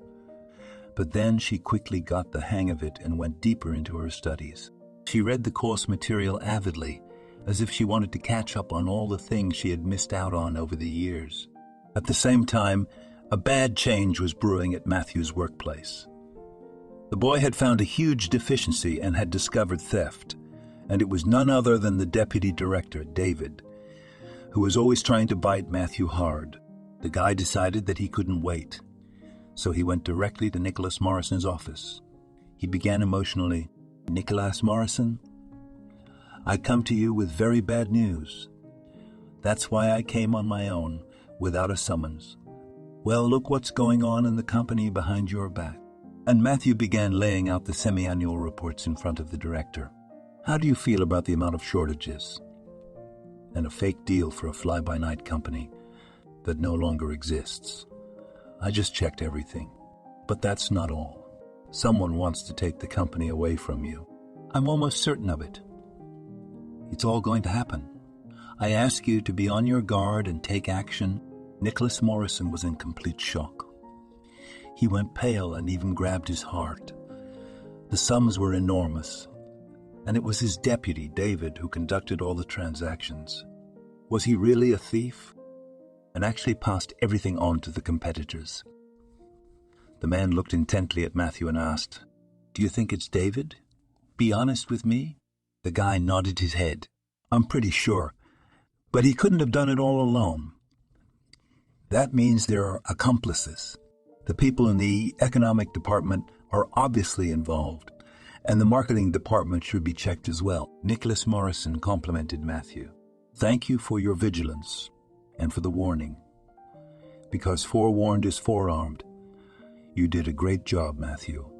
S1: But then she quickly got the hang of it and went deeper into her studies. She read the course material avidly, as if she wanted to catch up on all the things she had missed out on over the years. At the same time, a bad change was brewing at Matthew's workplace. The boy had found a huge deficiency and had discovered theft, and it was none other than the deputy director, David, who was always trying to bite Matthew hard. The guy decided that he couldn't wait, so he went directly to Nicholas Morrison's office. He began emotionally, "Nicholas Morrison, I come to you with very bad news. That's why I came on my own, without a summons. Well, look what's going on in the company behind your back. And Matthew began laying out the semi-annual reports in front of the director. How do you feel about the amount of shortages? And a fake deal for a fly-by-night company that no longer exists. I just checked everything. But that's not all. Someone wants to take the company away from you. I'm almost certain of it. It's all going to happen. I ask you to be on your guard and take action. Nicholas Morrison was in complete shock. He went pale and even grabbed his heart. The sums were enormous, and it was his deputy, David, who conducted all the transactions. Was he really a thief? And actually passed everything on to the competitors. The man looked intently at Matthew and asked, "Do you think it's David? Be honest with me?" The guy nodded his head. "I'm pretty sure. But he couldn't have done it all alone. That means there are accomplices. The people in the economic department are obviously involved, and the marketing department should be checked as well." Nicholas Morrison complimented Matthew. "Thank you for your vigilance and for the warning. Because forewarned is forearmed. You did a great job, Matthew.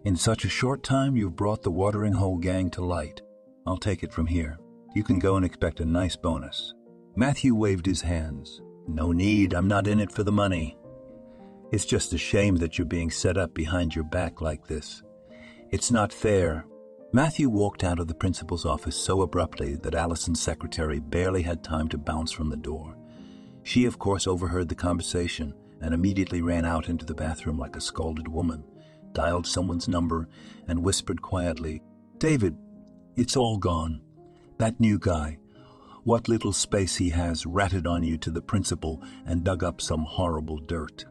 S1: In such a short time, you've brought the watering hole gang to light. I'll take it from here. You can go and expect a nice bonus." Matthew waved his hands. "No need, I'm not in it for the money. It's just a shame that you're being set up behind your back like this. It's not fair." Matthew walked out of the principal's office so abruptly that Allison's secretary barely had time to bounce from the door. She, of course, overheard the conversation and immediately ran out into the bathroom like a scalded woman, dialed someone's number, and whispered quietly, "David, it's all gone. That new guy, what little space he has, ratted on you to the principal and dug up some horrible dirt.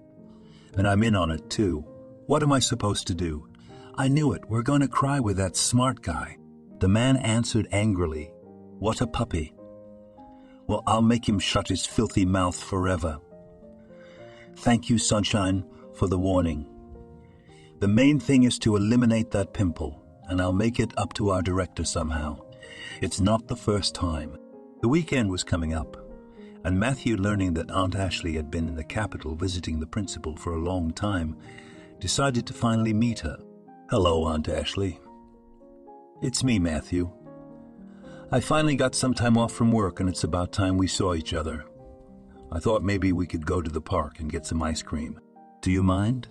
S1: And I'm in on it, too. What am I supposed to do? I knew it. We're going to cry with that smart guy." The man answered angrily, "What a puppy. Well, I'll make him shut his filthy mouth forever. Thank you, Sunshine, for the warning. The main thing is to eliminate that pimple, and I'll make it up to our director somehow. It's not the first time." The weekend was coming up, and Matthew, learning that Aunt Ashley had been in the capital visiting the principal for a long time, decided to finally meet her. "Hello, Aunt Ashley." "It's me, Matthew. I finally got some time off from work, and it's about time we saw each other. I thought maybe we could go to the park and get some ice cream. Do you mind?"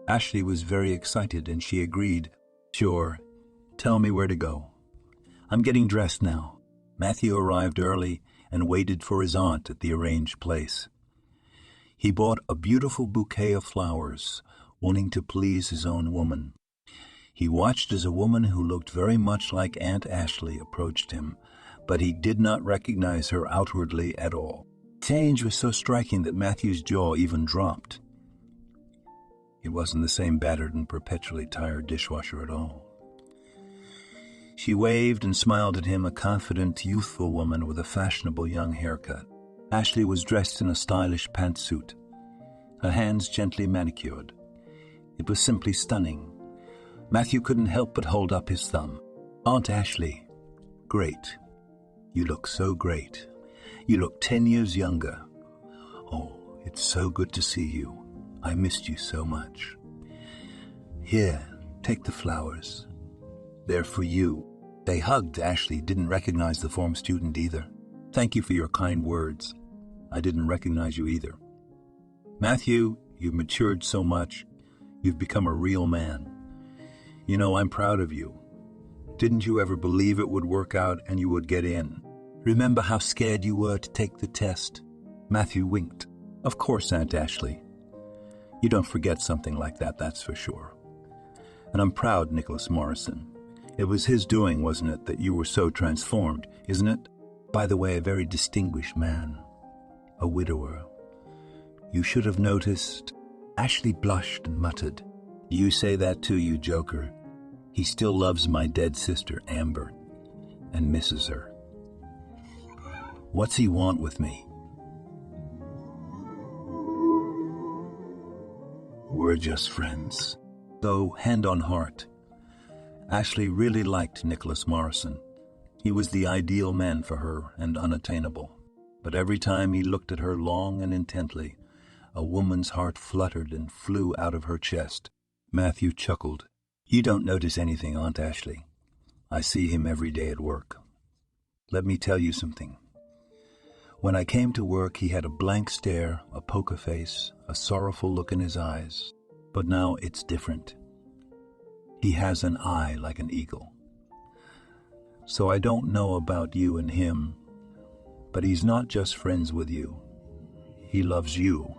S1: Ashley was very excited, and she agreed. "Sure. Tell me where to go. I'm getting dressed now." Matthew arrived early and waited for his aunt at the arranged place. He bought a beautiful bouquet of flowers, wanting to please his own woman. He watched as a woman who looked very much like Aunt Ashley approached him, but he did not recognize her outwardly at all. The change was so striking that Matthew's jaw even dropped. It wasn't the same battered and perpetually tired dishwasher at all. She waved and smiled at him, a confident, youthful woman with a fashionable young haircut. Ashley was dressed in a stylish pantsuit, her hands gently manicured. It was simply stunning. Matthew couldn't help but hold up his thumb. "Aunt Ashley, great. You look so great. You look 10 years younger. Oh, it's so good to see you. I missed you so much. Here, take the flowers. They're for you." They hugged. Ashley didn't recognize the former student either. "Thank you for your kind words. I didn't recognize you either. Matthew, you've matured so much. You've become a real man. You know, I'm proud of you. Didn't you ever believe it would work out and you would get in? Remember how scared you were to take the test?" Matthew winked. "Of course, Aunt Ashley. You don't forget something like that, that's for sure. And I'm proud, Nicholas Morrison. It was his doing, wasn't it, that you were so transformed, isn't it? By the way, a very distinguished man. A widower. You should have noticed." Ashley blushed and muttered, "You say that too, you joker. He still loves my dead sister, Amber, and misses her. What's he want with me? We're just friends." Though, hand on heart, Ashley really liked Nicholas Morrison. He was the ideal man for her and unattainable. But every time he looked at her long and intently, a woman's heart fluttered and flew out of her chest. Matthew chuckled. You don't notice anything, Aunt Ashley. I see him every day at work. Let me tell you something. When I came to work, he had a blank stare, a poker face, a sorrowful look in his eyes. But now it's different. He has an eye like an eagle. So I don't know about you and him, but he's not just friends with you. He loves you.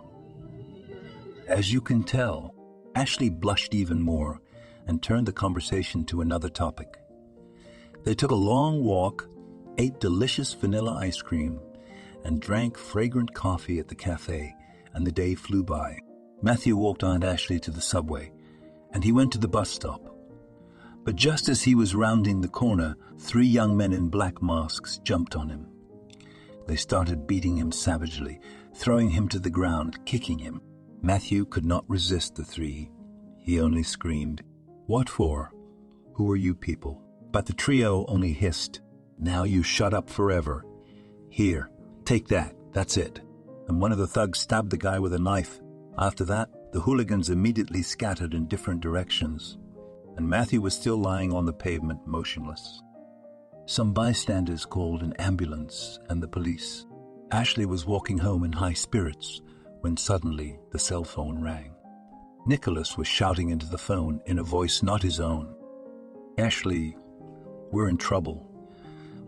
S1: As you can tell, Ashley blushed even more and turned the conversation to another topic. They took a long walk, ate delicious vanilla ice cream, and drank fragrant coffee at the cafe, and the day flew by. Matthew walked Aunt Ashley to the subway, and he went to the bus stop. But just as he was rounding the corner, 3 young men in black masks jumped on him. They started beating him savagely, throwing him to the ground, kicking him. Matthew could not resist the 3. He only screamed, "What for? Who are you people?" But the trio only hissed, "Now you shut up forever. Here, take that, that's it." And one of the thugs stabbed the guy with a knife. After that, the hooligans immediately scattered in different directions, and Matthew was still lying on the pavement, motionless. Some bystanders called an ambulance and the police. Ashley was walking home in high spirits when suddenly the cell phone rang. Nicholas was shouting into the phone in a voice not his own. "Ashley, we're in trouble.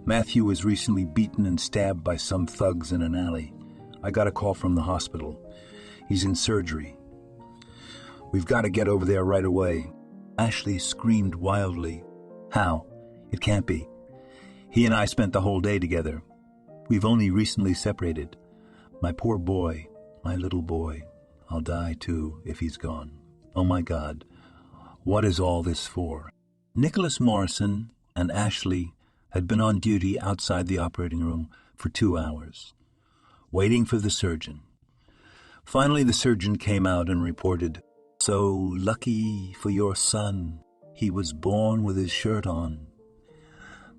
S1: Matthew was recently beaten and stabbed by some thugs in an alley. I got a call from the hospital. He's in surgery. We've got to get over there right away." Ashley screamed wildly. "How? It can't be. He and I spent the whole day together. We've only recently separated. My poor boy, my little boy. I'll die too if he's gone. Oh my God, what is all this for?" Nicholas Morrison and Ashley had been on duty outside the operating room for 2 hours, waiting for the surgeon. Finally, the surgeon came out and reported, "So lucky for your son. He was born with his shirt on.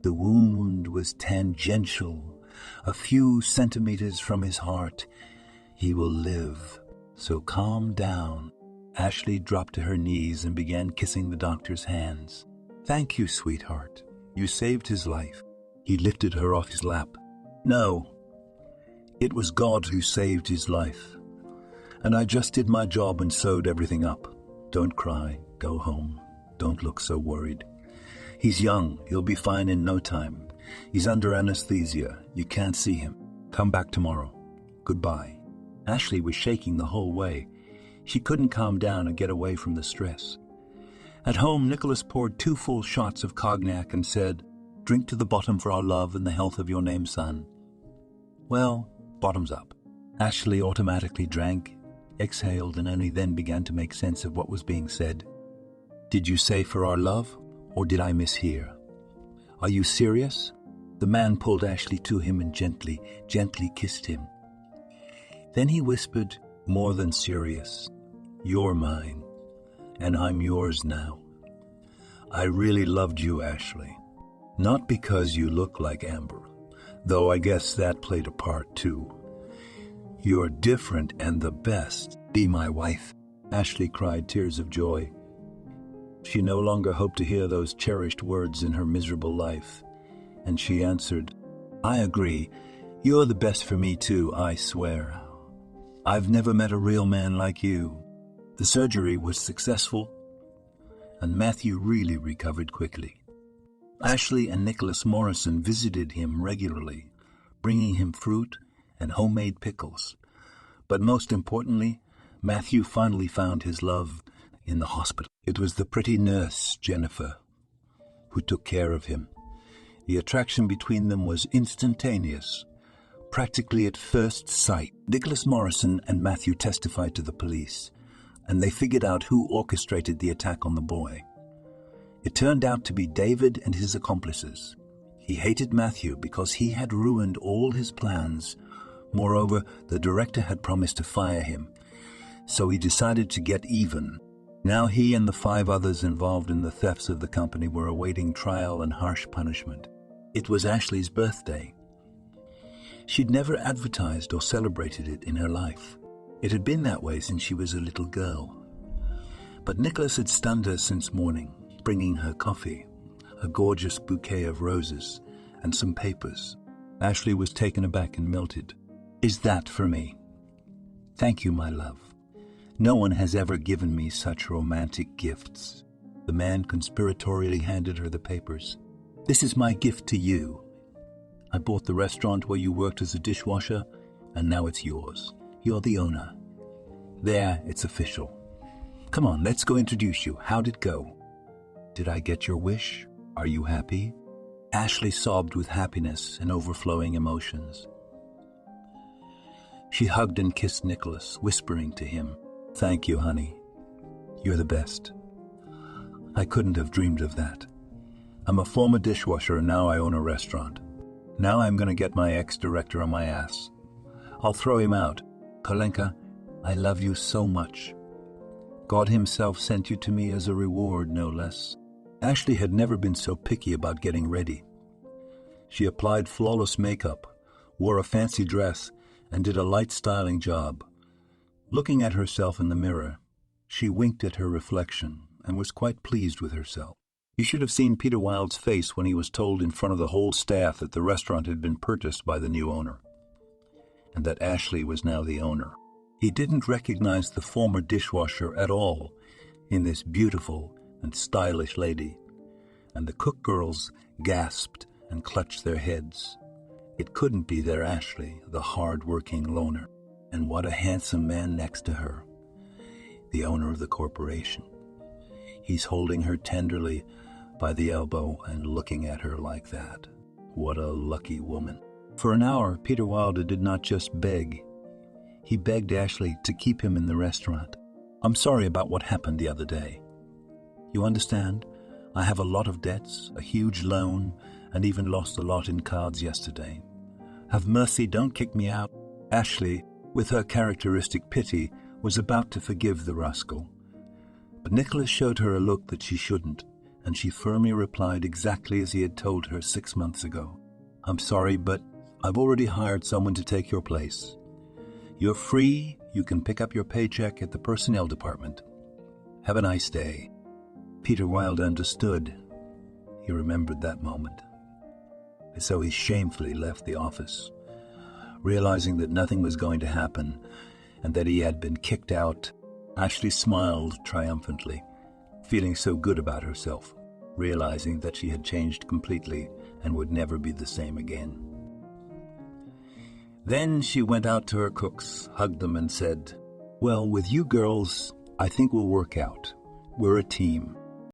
S1: The wound was tangential, a few centimeters from his heart. He will live. So calm down." Ashley dropped to her knees and began kissing the doctor's hands. "Thank you, sweetheart. You saved his life." He lifted her off his lap. "No, it was God who saved his life. And I just did my job and sewed everything up. Don't cry. Go home. Don't look so worried. He's young. He'll be fine in no time. He's under anesthesia. You can't see him. Come back tomorrow. Goodbye." Ashley was shaking the whole way. She couldn't calm down and get away from the stress. At home, Nicholas poured 2 full shots of cognac and said, "Drink to the bottom for our love and the health of your named son." Well, bottoms up. Ashley automatically drank, exhaled, and only then began to make sense of what was being said. "Did you say for our love, or did I mishear? Are you serious?" The man pulled Ashley to him and gently kissed him. Then he whispered, more than serious, "You're mine, and I'm yours now. I really loved you, Ashley. Not because you look like Amber, though I guess that played a part too. You're different and the best. Be my wife." Ashley cried tears of joy. She no longer hoped to hear those cherished words in her miserable life, and she answered, "I agree. You're the best for me too, I swear. I've never met a real man like you." The surgery was successful, and Matthew really recovered quickly. Ashley and Nicholas Morrison visited him regularly, bringing him fruit and homemade pickles. But most importantly, Matthew finally found his love in the hospital. It was the pretty nurse, Jennifer, who took care of him. The attraction between them was instantaneous, practically at first sight. Nicholas Morrison and Matthew testified to the police, and they figured out who orchestrated the attack on the boy. It turned out to be David and his accomplices. He hated Matthew because he had ruined all his plans. Moreover, the director had promised to fire him, so he decided to get even. Now he and the 5 others involved in the thefts of the company were awaiting trial and harsh punishment. It was Ashley's birthday. She'd never advertised or celebrated it in her life. It had been that way since she was a little girl. But Nicholas had stunned her since morning, bringing her coffee, a gorgeous bouquet of roses, and some papers. Ashley was taken aback and melted. "Is that for me?" "Thank you, my love. No one has ever given me such romantic gifts." The man conspiratorially handed her the papers. "This is my gift to you. I bought the restaurant where you worked as a dishwasher, and now it's yours. You're the owner. There, it's official. Come on, let's go introduce you. How'd it go? Did I get your wish? Are you happy?" Ashley sobbed with happiness and overflowing emotions. She hugged and kissed Nicholas, whispering to him, "Thank you, honey. You're the best. I couldn't have dreamed of that. I'm a former dishwasher and now I own a restaurant. Now I'm going to get my ex-director on my ass. I'll throw him out. Kolenka, I love you so much. God himself sent you to me as a reward, no less." Ashley had never been so picky about getting ready. She applied flawless makeup, wore a fancy dress, and did a light styling job. Looking at herself in the mirror, she winked at her reflection and was quite pleased with herself. You should have seen Peter Wilde's face when he was told in front of the whole staff that the restaurant had been purchased by the new owner, and that Ashley was now the owner. He didn't recognize the former dishwasher at all in this beautiful and stylish lady, and the cook girls gasped and clutched their heads. It couldn't be their Ashley, the hard-working loner. And what a handsome man next to her, the owner of the corporation. He's holding her tenderly by the elbow and looking at her like that. What a lucky woman. For an hour, Peter Wilde did not just beg. He begged Ashley to keep him in the restaurant. "I'm sorry about what happened the other day. You understand? I have a lot of debts, a huge loan, and even lost a lot in cards yesterday. Have mercy, don't kick me out." Ashley, with her characteristic pity, was about to forgive the rascal. But Nicholas showed her a look that she shouldn't, and she firmly replied exactly as he had told her 6 months ago. "I'm sorry, but I've already hired someone to take your place. You're free, you can pick up your paycheck at the personnel department. Have a nice day." Peter Wilde understood. He remembered that moment. And so he shamefully left the office, realizing that nothing was going to happen and that he had been kicked out. Ashley smiled triumphantly, feeling so good about herself, realizing that she had changed completely and would never be the same again. Then she went out to her cooks, hugged them, and said, "Well, with you girls, I think we'll work out. We're a team.